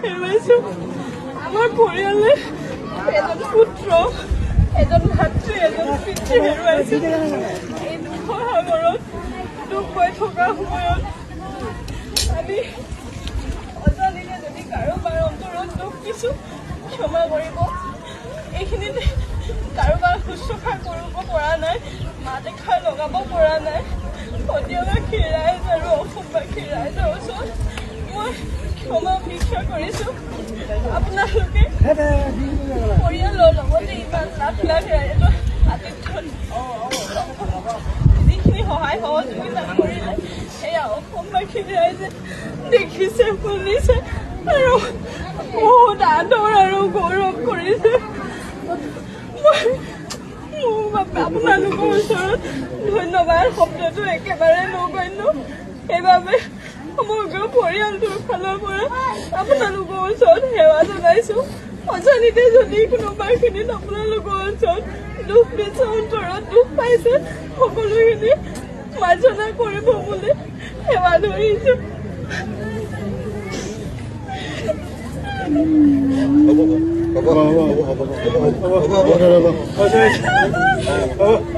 হেৰুৱাইছো। আমাৰ পৰিয়ালে এজন পুত্ৰ, এজন ভাতৃ, এজন পিতৃ হেৰুৱাইছো। এই দুখৰ সাগৰত দুখ হৈ থকা সময়ত আমি অজানিতে যদি কাৰোবাৰ অন্তৰত দুখ দিছো ক্ষমা কৰিব। এইখিনিতে কাৰোবাৰ শুশ্ৰূষা কৰিব পৰা নাই, মাত এষাৰ লগাব পৰা নাই। সদীয়বাসীৰ ৰাইজ আৰু অসমবাসীৰ ৰাইজৰ ওচৰত মই ক্ষমা ভিক্ষা কৰিছো। আপোনালোকে পৰিয়ালৰ লগতে ইমান লাখ লাখ ৰাইজৰ আতিথ্যত যিখিনি সহায় সহযোগিতা কৰিলে সেয়া অসমবাসীৰ ৰাইজে দেখিছে, শুনিছে আৰু বহুত আদৰ আৰু গৌৰৱ কৰিছে। আপোনালোকৰ ওচৰত ধন্যবাদ শব্দটো একেবাৰে নগণ্য। সেইবাবে সমগ্ৰ পৰিয়ালটোৰ ফালৰ পৰা আপোনালোকৰ ওচৰত সেৱা জনাইছো। অজানিতে যদি কোনোবাখিনিত আপোনালোকৰ ওচৰত দুখ দিছে, অন্তৰত দুখ পাইছে, সকলোখিনি মাৰ্জনা কৰিব বুলি সেৱা ধৰিছো। হ'ব।